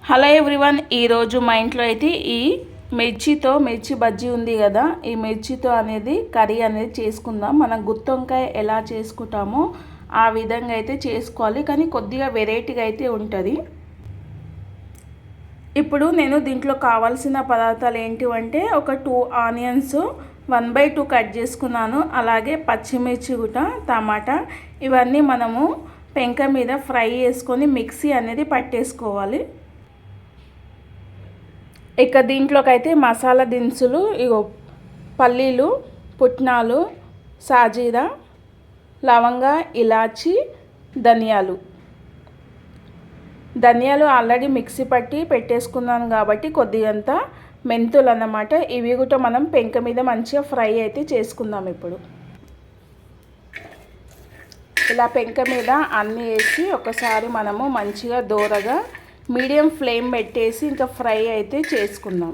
Hello everyone, ఈరోజు మా ఇంట్లో అయితే ఈ మిర్చి బజ్జీ ఉంది కదా, ఈ మిర్చితో అనేది కర్రీ అనేది చేసుకుందాం. మనం గుత్తొంకాయ ఎలా చేసుకుంటామో ఆ విధంగా అయితే చేసుకోవాలి, కానీ కొద్దిగా వెరైటీగా అయితే ఉంటుంది. ఇప్పుడు నేను దీంట్లో కావాల్సిన పదార్థాలు ఏంటివంటే ఒక 2 ఆనియన్స్ 1/2 కట్ చేసుకున్నాను, అలాగే పచ్చిమిర్చి కూడా, టమాటా, ఇవన్నీ మనము పెంక మీద ఫ్రై చేసుకొని మిక్సీ అనేది పట్టేసుకోవాలి. ఇక దీంట్లోకి అయితే మసాలా దినుసులు, ఇగో పల్లీలు, పుట్నాలు, సాజీరా, లవంగ, ఇలాచి, ధనియాలు ఆల్రెడీ మిక్సీ పట్టి పెట్టేసుకున్నాను కాబట్టి కొద్దిగంత మెంతులు అన్నమాట. ఇవి కూడా మనం పెంక మీద మంచిగా ఫ్రై అయితే చేసుకుందాం. ఇప్పుడు ఇలా పెంక మీద అన్నీ వేసి ఒకసారి మనము మంచిగా దోరగా మీడియం ఫ్లేమ్ పెట్టేసి ఇంకా ఫ్రై అయితే చేసుకుందాం.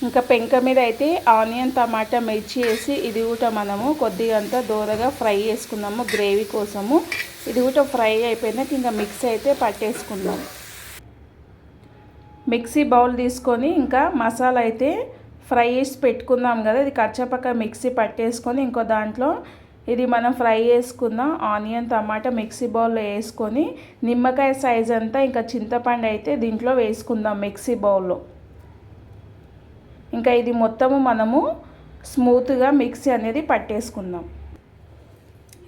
ఇంకా పెంక మీద అయితే ఆనియన్, టమాటా, మిర్చి వేసి ఇది కూడా మనము కొద్దిగంత దూరగా ఫ్రై చేసుకుందాము గ్రేవీ కోసము. ఇది కూడా ఫ్రై అయిపోయినాక ఇంకా మిక్సీ అయితే పట్టేసుకుందాం. మిక్సీ బౌల్ తీసుకొని ఇంకా మసాలా అయితే ఫ్రై చేసి పెట్టుకుందాం కదా, ఇది కచ్చపక్క మిక్సీ పట్టేసుకొని ఇంకో దాంట్లో ఇది మనం ఫ్రై చేసుకున్న ఆనియన్, టమాటా మిక్సీ బౌల్లో వేసుకొని నిమ్మకాయ సైజ్ అంతా ఇంకా చింతపండు అయితే దీంట్లో వేసుకుందాం మిక్సీ బౌల్లో. ఇంకా ఇది మొత్తము మనము స్మూత్గా మిక్సీ అనేది పట్టేసుకుందాం.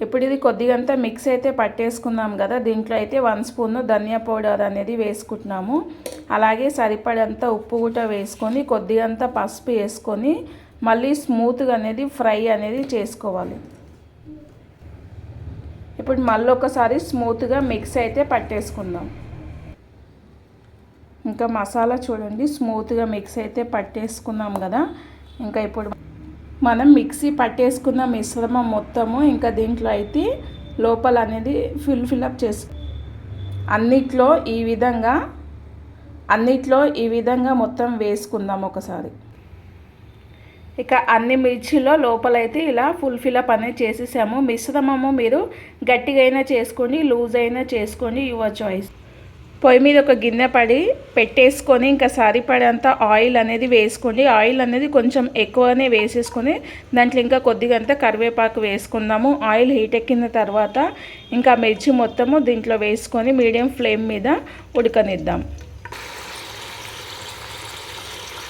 ఇప్పుడు ఇది కొద్దిగంతా మిక్స్ అయితే పట్టేసుకుందాం కదా, దీంట్లో అయితే 1 స్పూన్ ధనియా పౌడర్ అనేది వేసుకుంటున్నాము. అలాగే సరిపడంత ఉప్పు కూడా వేసుకొని కొద్దిగంత పసుపు వేసుకొని మళ్ళీ స్మూత్గా అనేది ఫ్రై అనేది చేసుకోవాలి. ఇప్పుడు మళ్ళీ ఒకసారి స్మూత్గా మిక్స్ అయితే పట్టేసుకుందాం. ఇంకా మసాలా చూడండి స్మూత్గా మిక్స్ అయితే పట్టేసుకున్నాం కదా. ఇంకా ఇప్పుడు మనం మిక్సీ పట్టేసుకున్న మిశ్రమం మొత్తము ఇంకా దీంట్లో అయితే లోపల అనేది ఫిల్అప్ చేసు అన్నిట్లో ఈ విధంగా మొత్తం వేసుకుందాం ఒకసారి. ఇక అన్ని మిర్చిలో లోపలైతే ఇలా ఫిల్అప్ అనేది చేసేసాము. మిశ్రమము మీరు గట్టిగా అయినా చేసుకోండి, లూజ్ అయినా చేసుకోండి, యువర్ చాయిస్. పొయ్యి మీద ఒక గిన్నె పెట్టేసుకొని ఇంకా సరిపడంత ఆయిల్ అనేది వేసుకోండి. ఆయిల్ అనేది కొంచెం ఎక్కువనే వేసేసుకొని దాంట్లో ఇంకా కొద్దిగంత కరివేపాకు వేసుకుందాము. ఆయిల్ హీట్ ఎక్కిన తర్వాత ఇంకా మిర్చి మొత్తము దీంట్లో వేసుకొని మీడియం ఫ్లేమ్ మీద ఉడకనిద్దాం.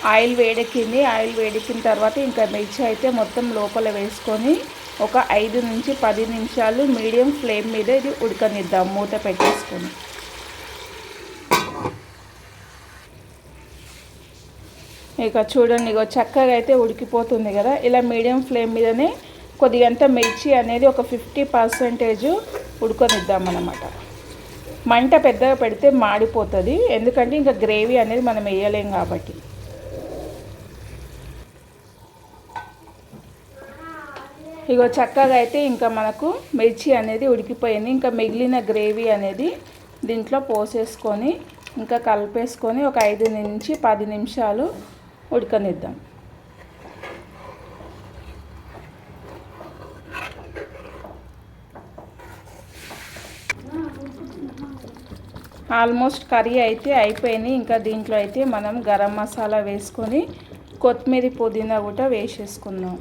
ఆయిల్ వేడెక్కిన తర్వాత ఇంకా మిర్చి అయితే మొత్తం లోపల వేసుకొని ఒక 5 నుంచి 10 నిమిషాలు మీడియం ఫ్లేమ్ మీద ఇది ఉడకనిద్దాం మూత పెట్టేసుకొని. ఇక చూడండి, ఇక చక్కగా అయితే ఉడికిపోతుంది కదా. ఇలా మీడియం ఫ్లేమ్ మీదనే కొద్దిగంత మిర్చి అనేది ఒక 50% ఉడకనిద్దాం అన్నమాట. మంట పెద్దగా పెడితే మాడిపోతుంది, ఎందుకంటే ఇంకా గ్రేవీ అనేది మనం వేయలేం కాబట్టి. ఇగో చక్కగా అయితే ఇంకా మనకు మిర్చి అనేది ఉడికిపోయింది. ఇంకా మిగిలిన గ్రేవీ అనేది దీంట్లో పోసేసుకొని ఇంకా కలిపేసుకొని ఒక 5 నుంచి 10 నిమిషాలు ఉడకనిద్దాం. ఆల్మోస్ట్ కర్రీ అయితే అయిపోయింది. ఇంకా దీంట్లో అయితే మనం గరం మసాలా వేసుకొని కొత్తిమీర, పుదీనా కూడా వేసేసుకుందాం.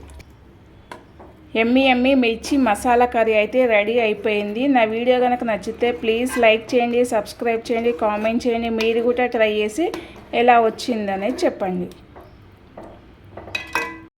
ఎమ్మి మిర్చి మసాలా కర్రీ అయితే రెడీ అయిపోయింది. నా వీడియో కనుక నచ్చితే ప్లీజ్ లైక్ చేయండి, సబ్స్క్రైబ్ చేయండి, కామెంట్ చేయండి. మీరు కూడా ట్రై చేసి ఎలా వచ్చిందనేది చెప్పండి.